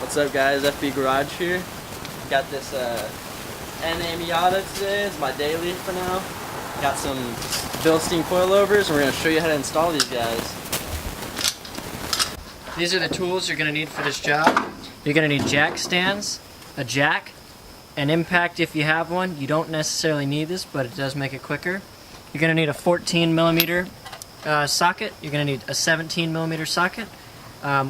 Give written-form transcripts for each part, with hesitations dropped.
What's up guys, FB Garage here. Got this NA Miata today, it's my daily for now. Got some Bilstein coilovers and we're going to show you how to install these guys. These are the tools you're going to need for this job. You're going to need jack stands, a jack, an impact if you have one. You don't necessarily need this, but it does make it quicker. You're going to need a 14 millimeter socket. You're going to need a 17 millimeter socket.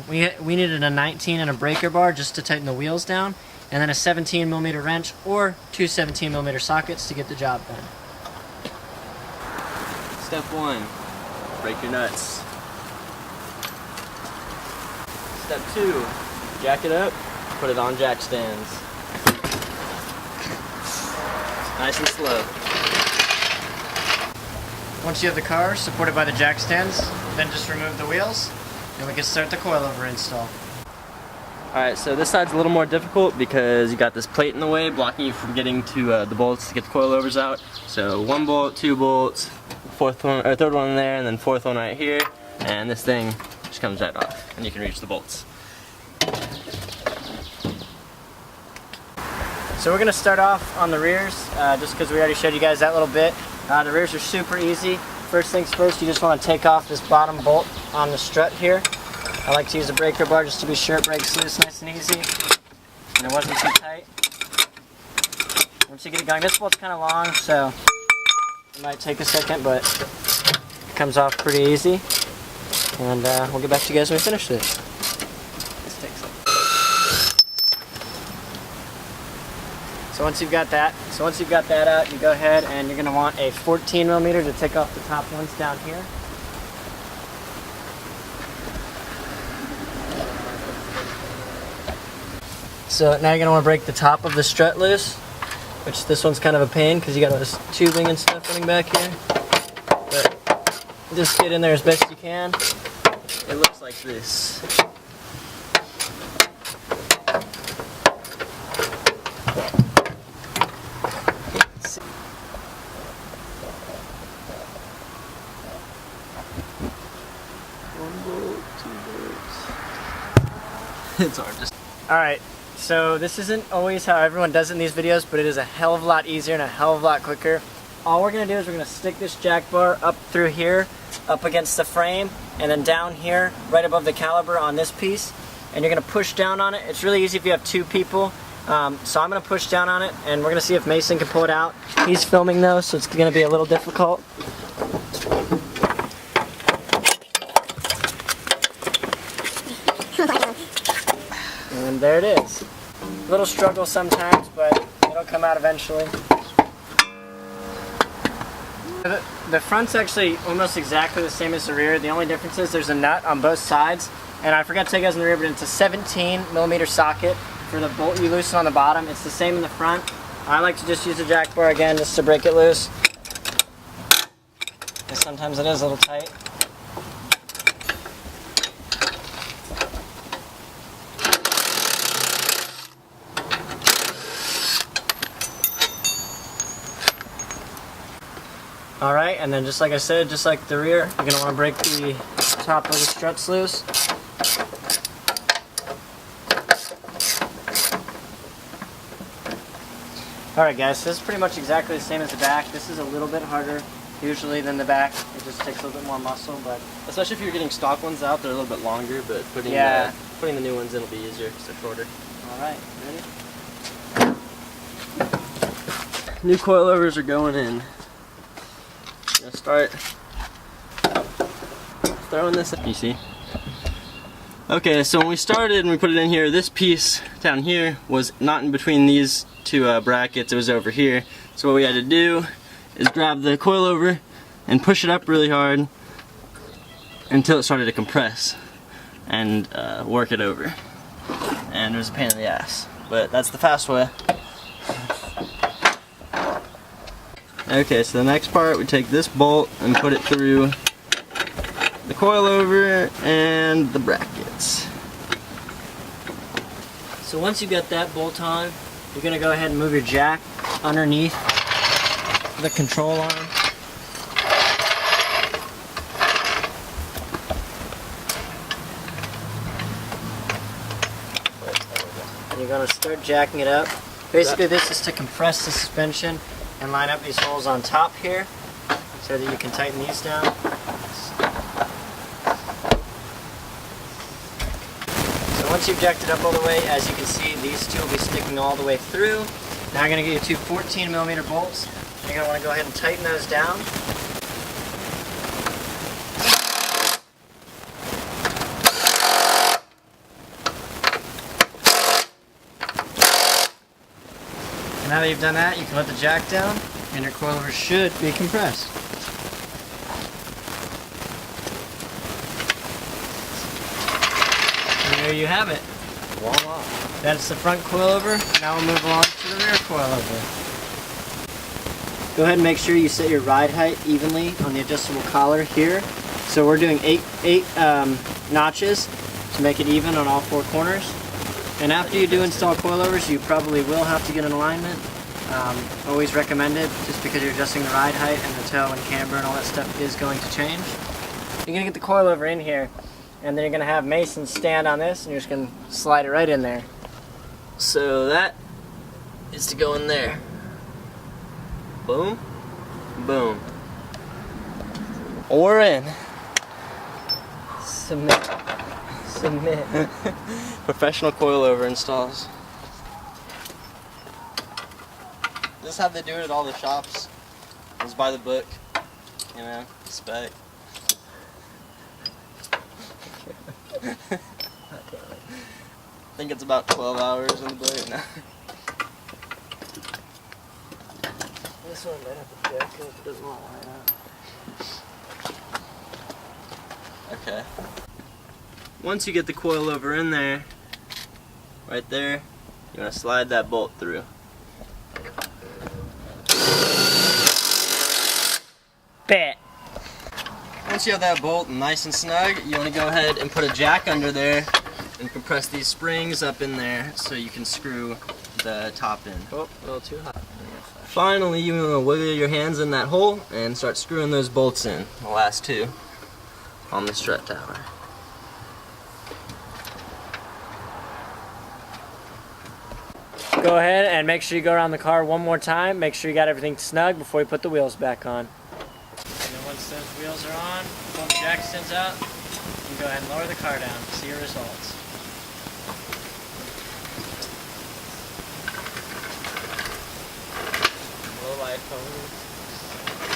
We needed a 19 and a breaker bar just to tighten the wheels down, and then a 17 millimeter wrench or two 17 millimeter sockets to get the job done. Step 1, break your nuts. Step 2, jack it up, put it on jack stands. Nice and slow. Once you have the car supported by the jack stands, then just remove the wheels and we can start the coilover install. Alright, so this side's a little more difficult because you got this plate in the way blocking you from getting to the bolts to get the coilovers out. So 1 bolt, 2 bolts, third one there, and then 4th one right here, and this thing just comes right off and you can reach the bolts. So we're going to start off on the rears, just because we already showed you guys that little bit. The rears are super easy. First things first, you just want to take off this bottom bolt on the strut here. I like to use a breaker bar just to be sure it breaks loose nice and easy and it wasn't too tight. Once you get it going, this bolt's kind of long, so it might take a second, but it comes off pretty easy. And we'll get back to you guys when we finish this. This takes some. So once you've got that out, you go ahead and you're going to want a 14 millimeter to take off the top ones down here. So now you're going to want to break the top of the strut loose, which this one's kind of a pain because you got all this tubing and stuff running back here. But just get in there as best you can. It looks like this. It's hard to... Alright, so this isn't always how everyone does it in these videos, but it is a hell of a lot easier and a hell of a lot quicker. All we're going to do is we're going to stick this jack bar up through here, up against the frame, and then down here, right above the caliper on this piece, and you're going to push down on it. It's really easy if you have 2 people, so I'm going to push down on it, and we're going to see if Mason can pull it out. He's filming though, so it's going to be a little difficult. And there it is. A little struggle sometimes, but it'll come out eventually. The front's actually almost exactly the same as the rear. The only difference is there's a nut on both sides. And I forgot to tell you guys in the rear, but it's a 17 millimeter socket for the bolt you loosen on the bottom. It's the same in the front. I like to just use the jack bar again just to break it loose. Because sometimes it is a little tight. Alright, and then just like I said, just like the rear, you're going to want to break the top of the struts loose. Alright guys, so this is pretty much exactly the same as the back. This is a little bit harder usually than the back. It just takes a little bit more muscle, but... Especially if you're getting stock ones out, they're a little bit longer, but putting the new ones in will be easier because they're shorter. Alright, ready? New coilovers are going in. Gonna start throwing this up. You see? Okay, so when we started and we put it in here, this piece down here was not in between these 2 brackets, it was over here. So what we had to do is grab the coilover and push it up really hard until it started to compress and work it over. And it was a pain in the ass, but that's the fast way. Okay, so the next part, we take this bolt and put it through the coilover and the brackets. So once you've got that bolt on, you're going to go ahead and move your jack underneath the control arm. And you're going to start jacking it up. Basically this is to compress the suspension and line up these holes on top here so that you can tighten these down. So once you've jacked it up all the way, as you can see, these two will be sticking all the way through. Now I'm going to get you two 14mm bolts. You're going to want to go ahead and tighten those down. And now that you've done that, you can let the jack down and your coilover should be compressed. And there you have it. Voila. That's the front coilover. Now we'll move along to the rear coilover. Go ahead and make sure you set your ride height evenly on the adjustable collar here. So we're doing eight notches to make it even on all four corners. And after you do install coilovers, you probably will have to get an alignment. Always recommended, just because you're adjusting the ride height and the toe and camber and all that stuff is going to change. You're going to get the coilover in here, and then you're going to have Mason stand on this, and you're just going to slide it right in there. So that is to go in there. Boom, boom. We're in. Submit. Submit. Professional coilover installs. This is how they do it at all the shops. It's by the book, you know, spec. I think it's about 12 hours in the book now. This one might have to jack up, it doesn't want to line up. Okay. Once you get the coilover in there, right there, you want to slide that bolt through. Bet. Once you have that bolt nice and snug, you want to go ahead and put a jack under there and compress these springs up in there so you can screw the top in. Oh, a little too hot. Finally, you want to wiggle your hands in that hole and start screwing those bolts in, the last two, on the strut tower. Go ahead and make sure you go around the car one more time. Make sure you got everything snug before you put the wheels back on. And then once those wheels are on, pull the jack stands out, you can go ahead and lower the car down. See your results. Low light phones.